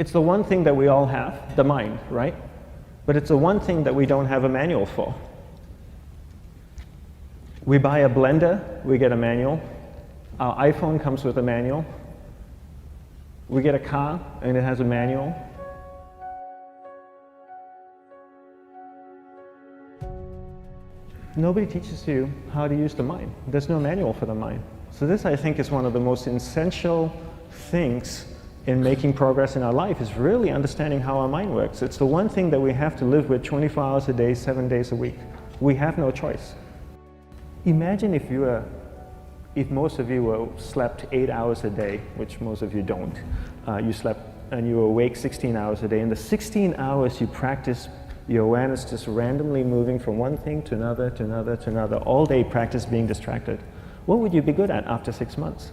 It's the one thing that we all have, the mind, right? But it's the one thing that we don't have a manual for. We buy a blender, we get a manual. Our iPhone comes with a manual. We get a car and it has a manual. Nobody teaches you how to use the mind. There's no manual for the mind. So this, I think, is one of the most essential things in making progress in our life, is really understanding how our mind works. It's the one thing that we have to live with 24 hours a day, 7 days a week. We have no choice. Imagine if most of you slept 8 hours a day, which most of you don't. You slept and you were awake 16 hours a day. In the 16 hours you practice your awareness just randomly moving from one thing to another, to another, to another, all day practice being distracted. What would you be good at after 6 months?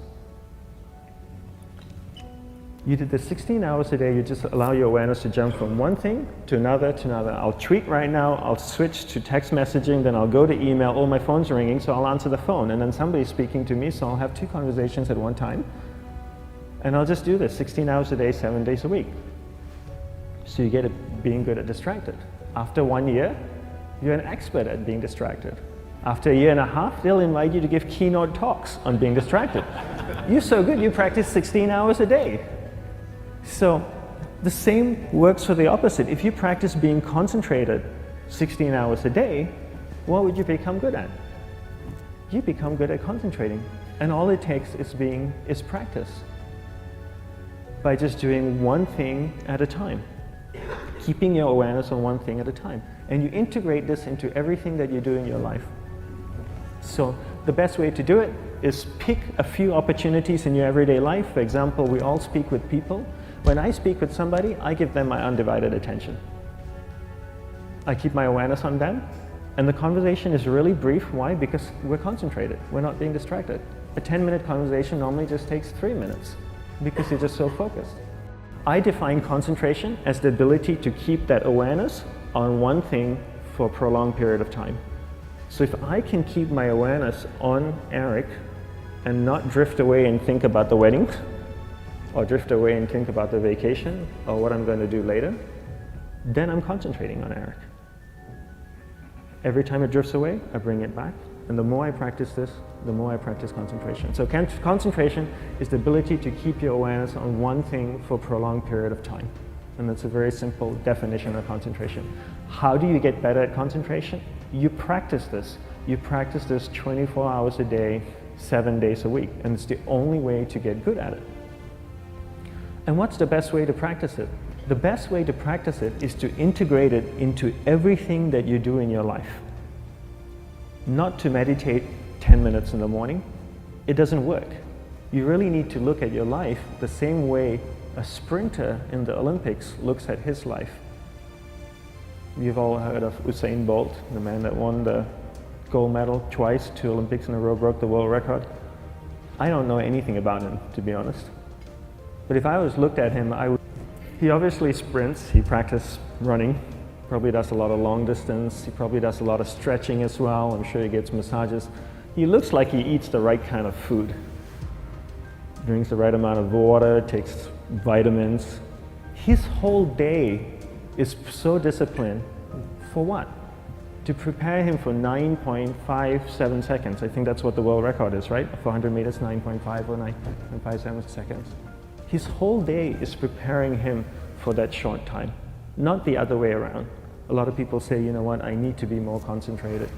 You did the 16 hours a day, you just allow your awareness to jump from one thing to another to another. I'll tweet right now, I'll switch to text messaging, then I'll go to email, oh, my phone's ringing, so I'll answer the phone, and then somebody's speaking to me, so I'll have 2 conversations at one time. And I'll just do this 16 hours a day, 7 days a week. So you get it being good at distracted. After 1 year, you're an expert at being distracted. After a year and a half, they'll invite you to give keynote talks on being distracted. You're so good, you practice 16 hours a day. So the same works for the opposite. If you practice being concentrated 16 hours a day, what would you become good at? You become good at concentrating. And all it takes is practice. By just doing one thing at a time. Keeping your awareness on one thing at a time. And you integrate this into everything that you do in your life. So the best way to do it is pick a few opportunities in your everyday life. For example, we all speak with people. When I speak with somebody, I give them my undivided attention. I keep my awareness on them, and the conversation is really brief. Why? Because we're concentrated. We're not being distracted. A 10-minute conversation normally just takes 3 minutes because you're just so focused. I define concentration as the ability to keep that awareness on one thing for a prolonged period of time. So if I can keep my awareness on Eric and not drift away and think about the wedding, or drift away and think about the vacation, or what I'm going to do later, then I'm concentrating on Eric. Every time it drifts away, I bring it back. And the more I practice this, the more I practice concentration. So concentration is the ability to keep your awareness on one thing for a prolonged period of time. And that's a very simple definition of concentration. How do you get better at concentration? You practice this. You practice this 24 hours a day, 7 days a week. And it's the only way to get good at it. And what's the best way to practice it? The best way to practice it is to integrate it into everything that you do in your life. Not to meditate 10 minutes in the morning. It doesn't work. You really need to look at your life the same way a sprinter in the Olympics looks at his life. You've all heard of Usain Bolt, the man that won the gold medal twice, 2 Olympics in a row, broke the world record. I don't know anything about him, to be honest. But if I was looked at him, he obviously sprints, he practices running, probably does a lot of long distance, he probably does a lot of stretching as well, I'm sure he gets massages. He looks like he eats the right kind of food. Drinks the right amount of water, takes vitamins. His whole day is so disciplined. For what? To prepare him for 9.57 seconds. I think that's what the world record is, right? For 100 meters, 9.5 or 9.57 seconds. His whole day is preparing him for that short time, not the other way around. A lot of people say, you know what, I need to be more concentrated.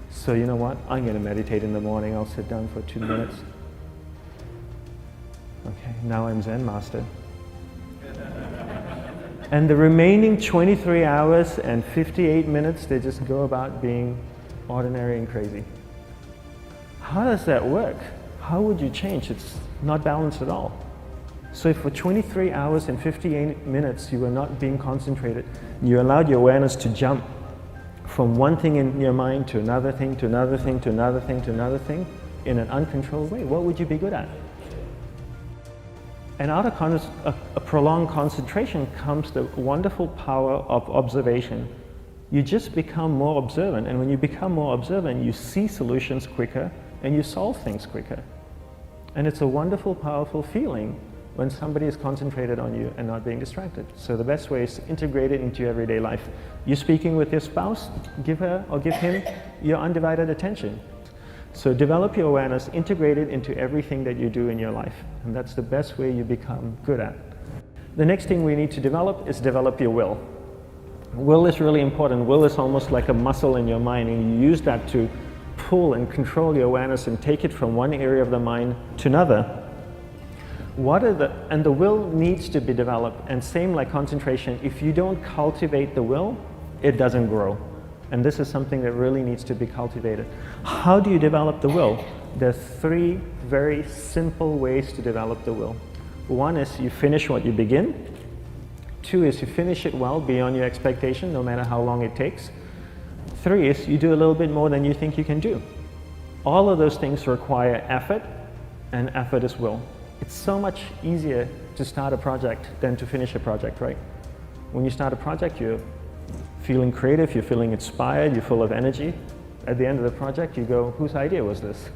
So you know what, I'm going to meditate in the morning, I'll sit down for 2 minutes. Okay, now I'm Zen master. And the remaining 23 hours and 58 minutes, they just go about being ordinary and crazy. How does that work? How would you change? It's not balanced at all. So if for 23 hours and 58 minutes you were not being concentrated, you allowed your awareness to jump from one thing in your mind to another thing, to another thing, to another thing, to another thing, in an uncontrolled way, what would you be good at? And out of a prolonged concentration comes the wonderful power of observation. You just become more observant, and when you become more observant, you see solutions quicker and you solve things quicker. And it's a wonderful, powerful feeling when somebody is concentrated on you and not being distracted. So the best way is to integrate it into your everyday life. You're speaking with your spouse, give her or give him your undivided attention. So develop your awareness, integrate it into everything that you do in your life. And that's the best way you become good at. The next thing we need to develop is develop your will. Will is really important. Will is almost like a muscle in your mind, and you use that to pull and control your awareness and take it from one area of the mind to another. And the will needs to be developed, and same like concentration, if you don't cultivate the will, it doesn't grow. And this is something that really needs to be cultivated. How do you develop the will? There's 3 very simple ways to develop the will. 1 is you finish what you begin. 2 is you finish it well beyond your expectation, no matter how long it takes. 3 is you do a little bit more than you think you can do. All of those things require effort, and effort is will. It's so much easier to start a project than to finish a project, right? When you start a project, you're feeling creative, you're feeling inspired, you're full of energy. At the end of the project, you go, whose idea was this?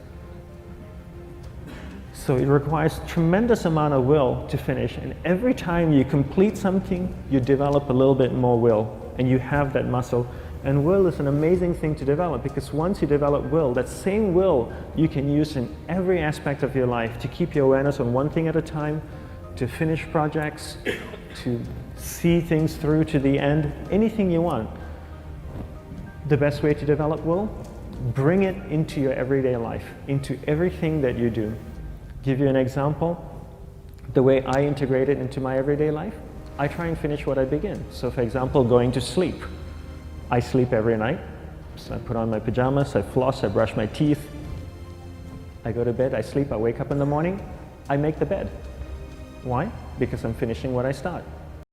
So it requires tremendous amount of will to finish, and every time you complete something, you develop a little bit more will, and you have that muscle. And will is an amazing thing to develop, because once you develop will, that same will you can use in every aspect of your life to keep your awareness on one thing at a time, to finish projects, to see things through to the end, anything you want. The best way to develop will, bring it into your everyday life, into everything that you do. Give you an example, the way I integrate it into my everyday life, I try and finish what I begin. So for example, going to sleep. I sleep every night, so I put on my pajamas, I floss, I brush my teeth, I go to bed, I sleep, I wake up in the morning, I make the bed. Why? Because I'm finishing what I start.